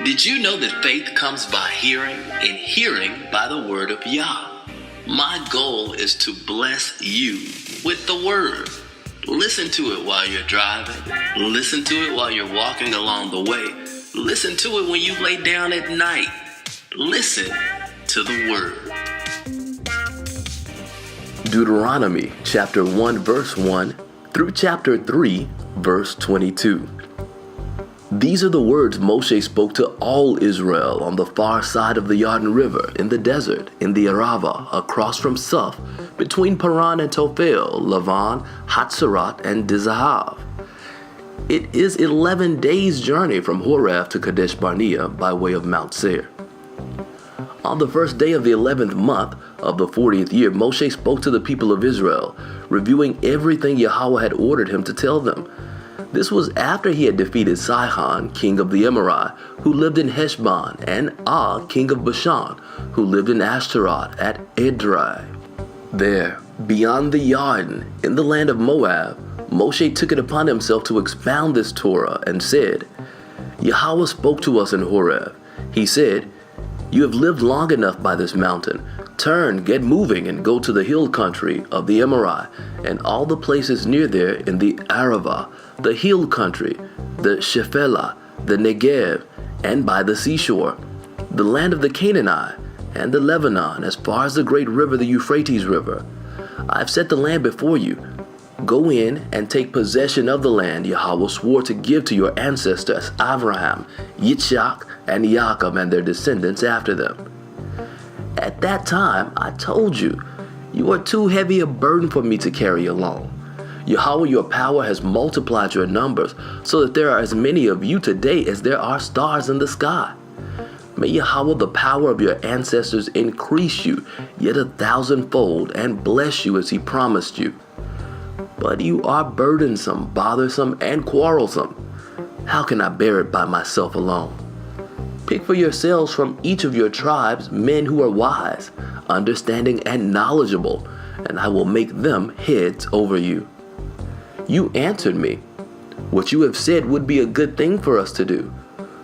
Did you know that faith comes by hearing, and hearing by the Word of Yah? My goal is to bless you with the Word. Listen to it while you're driving. Listen to it while you're walking along the way. Listen to it when you lay down at night. Listen to the Word. Deuteronomy chapter 1 verse 1 through chapter 3 verse 22. These are the words Moshe spoke to all Israel on the far side of the Jordan River, in the desert, in the Arava, across from Suf, between Paran and Tophel, Lavan, Hatzeroth, and Dizahav. It is 11 days' journey from Horeb to Kadesh Barnea by way of Mount Seir. On the first day of the 11th month of the 40th year, Moshe spoke to the people of Israel, reviewing everything Yahweh had ordered him to tell them. This was after he had defeated Sihon, king of the Amorite, who lived in Heshbon, and Og, king of Bashan, who lived in Ashtaroth at Edrei. There, beyond the Jordan, in the land of Moab, Moshe took it upon himself to expound this Torah and said, Yahweh spoke to us in Horeb. He said, "You have lived long enough by this mountain. Turn, get moving, and go to the hill country of the Amorite, and all the places near there in the Arava, the hill country, the Shephelah, the Negev, and by the seashore, the land of the Canaanite, and the Lebanon, as far as the great river, the Euphrates River. I have set the land before you. Go in and take possession of the land Yahweh swore to give to your ancestors, Abraham, Yitzchak, and Yaakov, and their descendants after them." At that time, I told you, "You are too heavy a burden for me to carry alone. Yahweh, your power, has multiplied your numbers, so that there are as many of you today as there are stars in the sky. May Yahweh, the power of your ancestors, increase you yet 1,000-fold and bless you as he promised you. But you are burdensome, bothersome, and quarrelsome. How can I bear it by myself alone? Pick for yourselves from each of your tribes men who are wise, understanding, and knowledgeable, and I will make them heads over you." You answered me, "What you have said would be a good thing for us to do."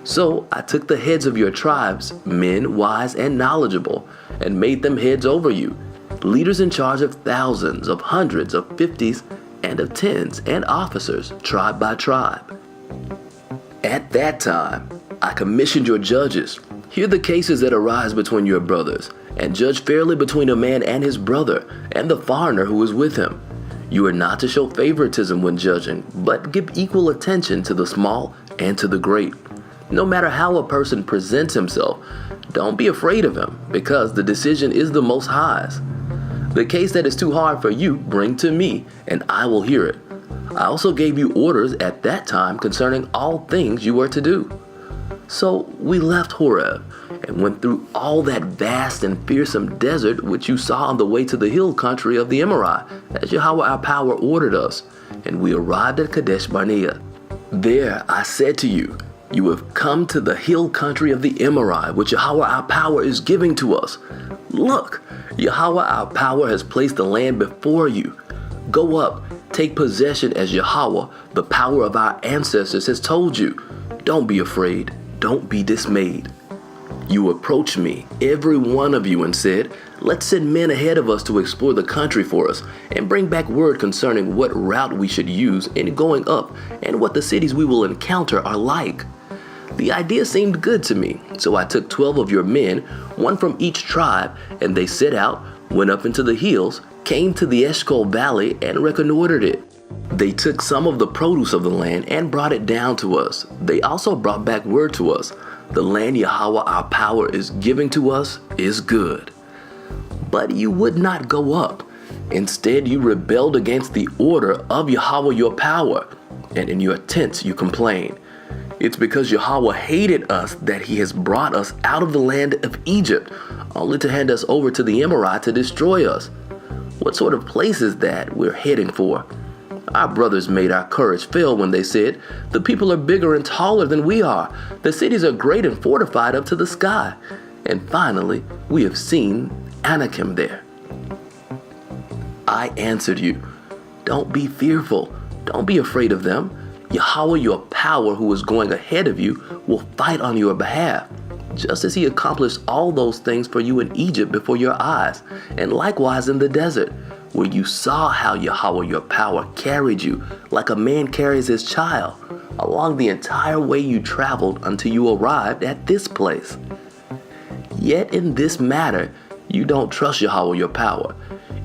So I took the heads of your tribes, men wise and knowledgeable, and made them heads over you, leaders in charge of thousands, of hundreds, of fifties, and of tens, and officers, tribe by tribe. At that time, I commissioned your judges. Hear the cases that arise between your brothers, and judge fairly between a man and his brother, and the foreigner who is with him. You are not to show favoritism when judging, but give equal attention to the small and to the great. No matter how a person presents himself, don't be afraid of him, because the decision is the Most High's. The case that is too hard for you, bring to me, and I will hear it. I also gave you orders at that time concerning all things you were to do. So we left Horeb and went through all that vast and fearsome desert which you saw on the way to the hill country of the Amorite, as Yahweh our power ordered us, and we arrived at Kadesh Barnea. There I said to you, "You have come to the hill country of the Amorite, which Yahweh our power is giving to us. Look, Yahweh our power has placed the land before you. Go up, take possession as Yahweh, the power of our ancestors, has told you. Don't be afraid, don't be dismayed." You approached me, every one of you, and said, "Let's send men ahead of us to explore the country for us, and bring back word concerning what route we should use in going up, and what the cities we will encounter are like." The idea seemed good to me, so I took 12 of your men, one from each tribe, and they set out, went up into the hills, came to the Eshcol Valley, and reconnoitered it. They took some of the produce of the land and brought it down to us. They also brought back word to us, "The land Yahweh our power is giving to us is good." But you would not go up. Instead, you rebelled against the order of Yahweh your power, and in your tents you complained. It's because Yahweh hated us that he has brought us out of the land of Egypt, only to hand us over to the Amorite to destroy us. What sort of place is that we're heading for? Our brothers made our courage fail when they said, "The people are bigger and taller than we are. The cities are great and fortified up to the sky. And finally, we have seen Anakim there." I answered you, "Don't be fearful. Don't be afraid of them. Yahweh, your power, who is going ahead of you, will fight on your behalf, just as he accomplished all those things for you in Egypt before your eyes, and likewise in the desert, where you saw how Yahweh, your power, carried you like a man carries his child, along the entire way you traveled until you arrived at this place. Yet in this matter, you don't trust Yahweh, your power,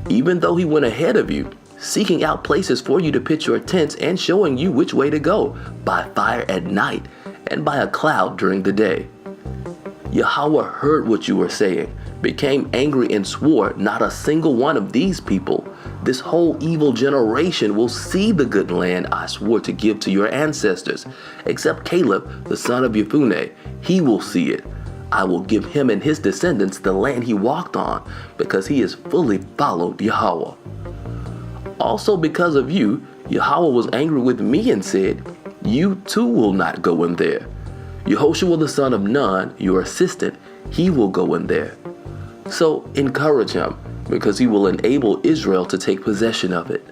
even though he went ahead of you, seeking out places for you to pitch your tents and showing you which way to go, by fire at night and by a cloud during the day. Yahweh heard what you were saying, became angry and swore, not a single one of these people, this whole evil generation, will see the good land I swore to give to your ancestors, except Caleb, the son of Jephunneh. He will see it. I will give him and his descendants the land he walked on, because he has fully followed Yahweh. Also because of you, Yahweh was angry with me and said, you too will not go in there. Yehoshua the son of Nun, your assistant, he will go in there. So encourage him, because he will enable Israel to take possession of it.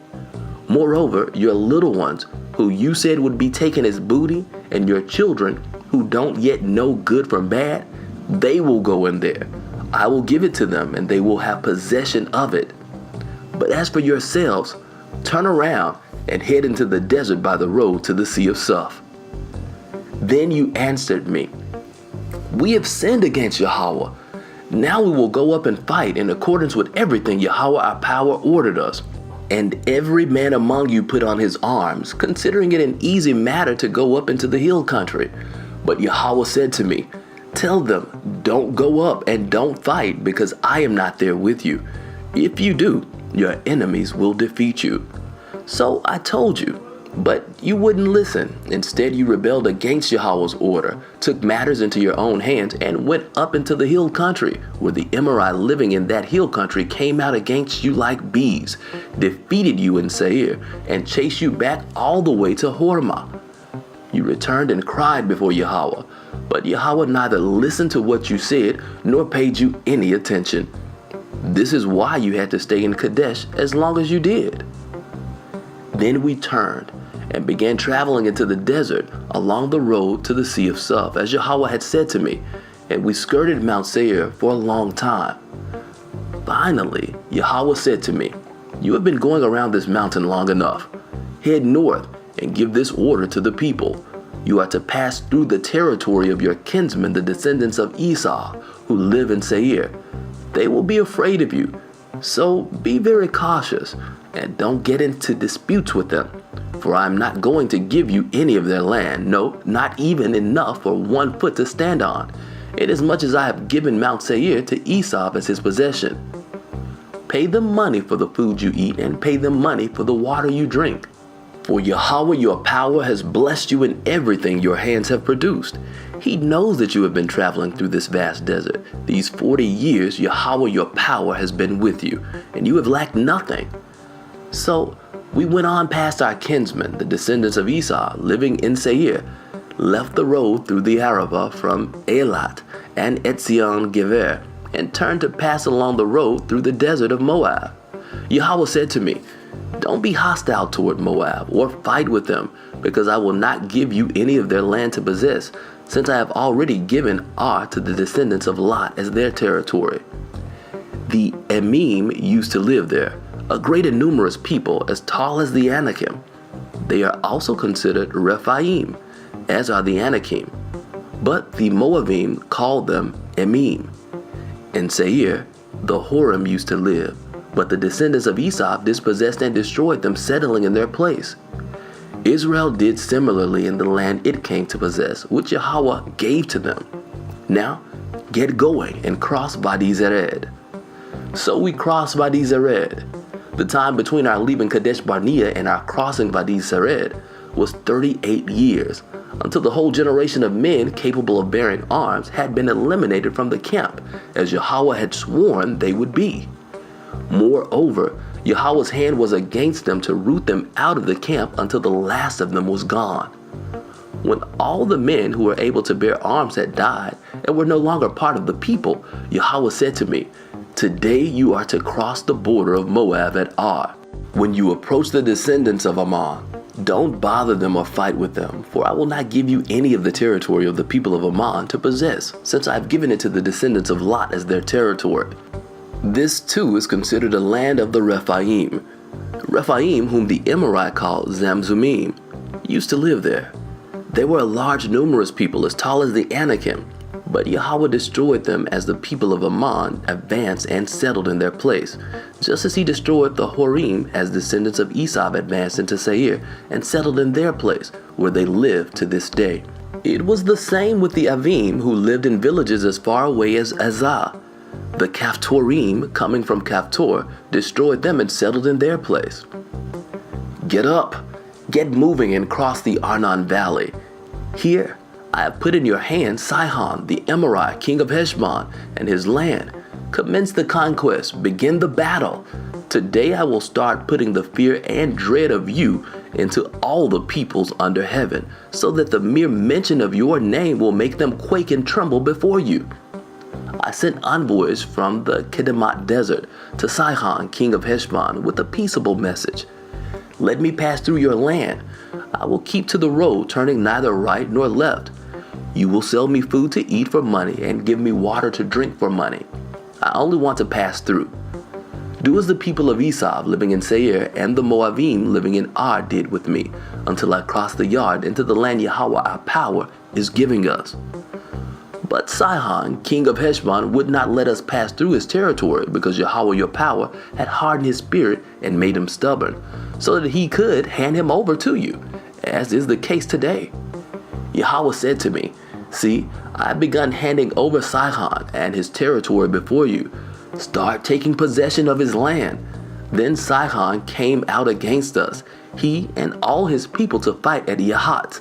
Moreover, your little ones, who you said would be taken as booty, and your children, who don't yet know good from bad, they will go in there. I will give it to them, and they will have possession of it. But as for yourselves, turn around and head into the desert by the road to the Sea of Suf. Then you answered me, we have sinned against Yahweh. Now we will go up and fight in accordance with everything Yahweh our power ordered us. And every man among you put on his arms, considering it an easy matter to go up into the hill country. But Yahweh said to me, tell them, don't go up and don't fight, because I am not there with you. If you do, your enemies will defeat you. So I told you, but you wouldn't listen. Instead, you rebelled against Yahweh's order, took matters into your own hands, and went up into the hill country, where the Emorite living in that hill country came out against you like bees, defeated you in Seir, and chased you back all the way to Hormah. You returned and cried before Yahweh, but Yahweh neither listened to what you said, nor paid you any attention. This is why you had to stay in Kadesh as long as you did. Then we turned and began traveling into the desert along the road to the Sea of Suf, as Yahweh had said to me, and we skirted Mount Seir for a long time. Finally, Yahweh said to me, you have been going around this mountain long enough. Head north and give this order to the people. You are to pass through the territory of your kinsmen, the descendants of Esau, who live in Seir. They will be afraid of you, so be very cautious and don't get into disputes with them, for I am not going to give you any of their land, no, not even enough for 1 foot to stand on, inasmuch as I have given Mount Seir to Esau as his possession. Pay them money for the food you eat, and pay them money for the water you drink. For Yahweh your power has blessed you in everything your hands have produced. He knows that you have been traveling through this vast desert. These 40 years Yahweh your power has been with you, and you have lacked nothing. So we went on past our kinsmen, the descendants of Esau, living in Seir, left the road through the Arabah from Elat and Etzion Geber, and turned to pass along the road through the desert of Moab. Yahweh said to me, don't be hostile toward Moab or fight with them, because I will not give you any of their land to possess, since I have already given Ar to the descendants of Lot as their territory. The Emim used to live there, a great and numerous people, as tall as the Anakim. They are also considered Rephaim, as are the Anakim. But the Moabim called them Emim. In Seir, the Horim used to live, but the descendants of Esau dispossessed and destroyed them, settling in their place. Israel did similarly in the land it came to possess, which Yahweh gave to them. Now, get going and cross Wadi Zered. So we crossed Wadi Zered. The time between our leaving Kadesh Barnea and our crossing Wadi Zered was 38 years, until the whole generation of men capable of bearing arms had been eliminated from the camp, as Yahweh had sworn they would be. Moreover, Yahweh's hand was against them to root them out of the camp until the last of them was gone. When all the men who were able to bear arms had died and were no longer part of the people, Yahweh said to me, today you are to cross the border of Moab at Ar. When you approach the descendants of Ammon, Don't bother them or fight with them, for I will not give you any of the territory of the people of Ammon to possess, since I have given it to the descendants of Lot as their territory. This too is considered a land of the Rephaim. Rephaim, whom the Emorite called Zamzumim, used to live there. They were a large, numerous people as tall as the Anakim, but Yahweh destroyed them as the people of Ammon advanced and settled in their place, just as he destroyed the Horim as descendants of Esau advanced into Seir and settled in their place, where they live to this day. It was the same with the Avim, who lived in villages as far away as Azah. The Caphtorim, coming from Caphtor, destroyed them and settled in their place. Get up, get moving and cross the Arnon Valley. Here, I have put in your hand Sihon, the Amorite, king of Heshbon, and his land. Commence the conquest, begin the battle. Today I will start putting the fear and dread of you into all the peoples under heaven, so that the mere mention of your name will make them quake and tremble before you. I sent envoys from the Kedemoth desert to Sihon, king of Heshbon, with a peaceable message. Let me pass through your land. I will keep to the road, turning neither right nor left. You will sell me food to eat for money and give me water to drink for money. I only want to pass through. Do as the people of Esau living in Seir and the Moabim living in Ar did with me, until I cross the yard into the land Yahweh our power is giving us. But Sihon, king of Heshbon, would not let us pass through his territory, because Yahweh your power had hardened his spirit and made him stubborn, so that he could hand him over to you, as is the case today. Yahweh said to me, See, I have begun handing over Sihon and his territory before you. Start taking possession of his land. Then Sihon came out against us, he and all his people, to fight at Yahat.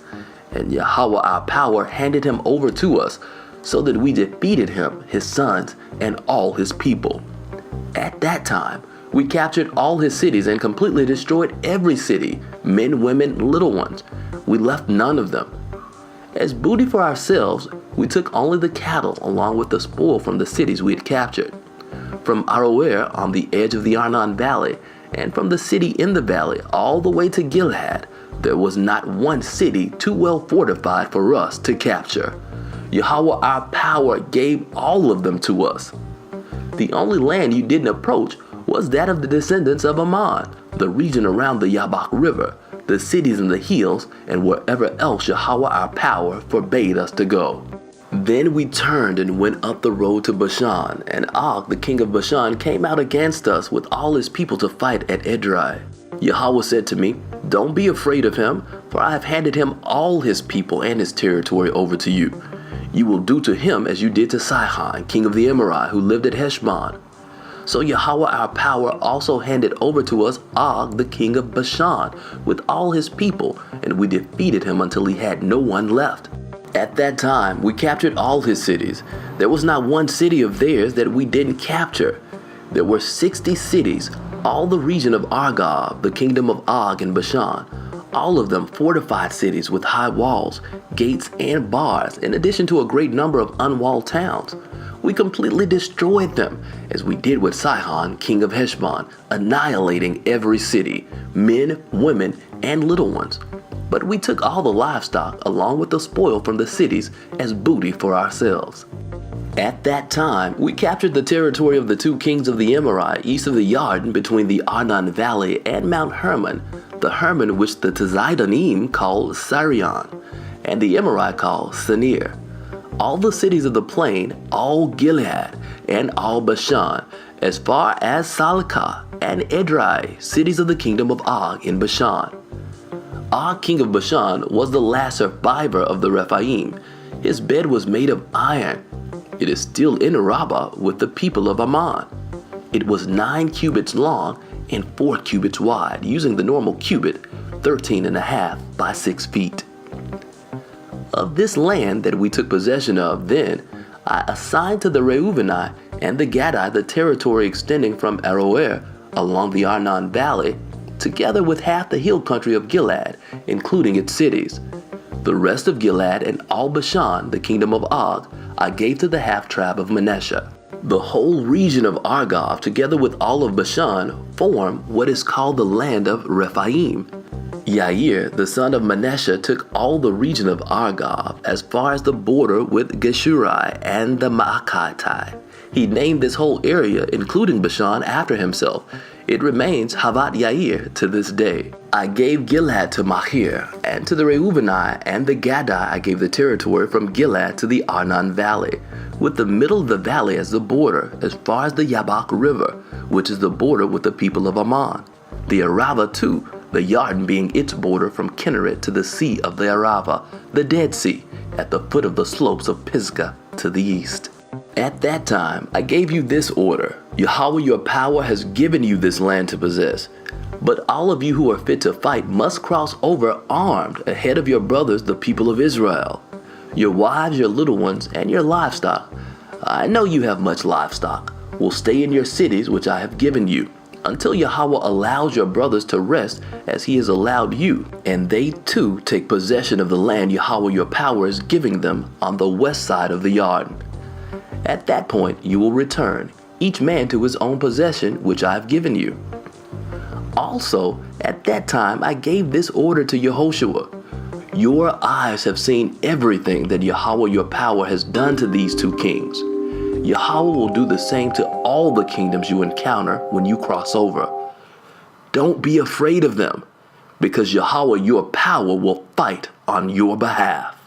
And Yahweh our power handed him over to us, so that we defeated him, his sons, and all his people. At that time, we captured all his cities and completely destroyed every city, men, women, little ones. We left none of them. As booty for ourselves, we took only the cattle along with the spoil from the cities we had captured. From Aroer on the edge of the Arnon Valley, and from the city in the valley all the way to Gilead, there was not one city too well fortified for us to capture. Yahweh our power gave all of them to us. The only land you didn't approach was that of the descendants of Ammon, the region around the Yabok River, the cities in the hills, and wherever else Yahweh our power forbade us to go. Then we turned and went up the road to Bashan, and Og, the king of Bashan, came out against us with all his people to fight at Edrei. Yahweh said to me, Don't be afraid of him, for I have handed him all his people and his territory over to you. You will do to him as you did to Sihon, king of the Amorite, who lived at Heshbon. So Yahweh our power also handed over to us Og, the king of Bashan, with all his people, and we defeated him until he had no one left. At that time, we captured all his cities. There was not one city of theirs that we didn't capture. There were 60 cities, all the region of Argob, the kingdom of Og in Bashan, all of them fortified cities with high walls, gates, and bars, in addition to a great number of unwalled towns. We completely destroyed them, as we did with Sihon, king of Heshbon, annihilating every city, men, women, and little ones. But we took all the livestock along with the spoil from the cities as booty for ourselves. At that time, we captured the territory of the two kings of the Amorite east of the Yarden between the Arnon Valley and Mount Hermon, the Hermon which the Tzidoniim called Sirion, and the Amorite called Senir. All the cities of the plain, all Gilead, and all Bashan, as far as Salcah and Edrei, cities of the kingdom of Og in Bashan. Og, king of Bashan, was the last survivor of the Rephaim. His bed was made of iron. It is still in Rabbah with the people of Ammon. It was 9 cubits long and 4 cubits wide, using the normal cubit, 13.5 by 6 feet. Of this land that we took possession of then, I assigned to the Reubenite and the Gadite the territory extending from Aroer along the Arnon Valley, together with half the hill country of Gilead, including its cities. The rest of Gilead and all Bashan, the kingdom of Og, I gave to the half-tribe of Manasseh. The whole region of Argob, together with all of Bashan, form what is called the land of Rephaim. Yair, the son of Manasseh, took all the region of Argob as far as the border with Geshurai and the Maacattai. He named this whole area, including Bashan, after himself. It remains Havat Yair to this day. I gave Gilad to Machir, and to the Reubenai and the Gadai I gave the territory from Gilad to the Arnon Valley, with the middle of the valley as the border, as far as the Yabok River, which is the border with the people of Ammon. The Arava too, the Yarden being its border from Kinneret to the sea of the Arava, the Dead Sea, at the foot of the slopes of Pisgah to the east. At that time I gave you this order: Yahweh your power has given you this land to possess. But all of you who are fit to fight must cross over armed ahead of your brothers, the people of Israel. Your wives, your little ones, and your livestock, I know you have much livestock, will stay in your cities which I have given you, until Yahweh allows your brothers to rest as he has allowed you, and they too take possession of the land Yahweh your power is giving them on the west side of the Yarden. At that point you will return, each man to his own possession which I have given you. Also, at that time I gave this order to Yehoshua: your eyes have seen everything that Yahweh your power has done to these two kings. Yahweh will do the same to all the kingdoms you encounter when you cross over. Don't be afraid of them, because Yahweh your power will fight on your behalf.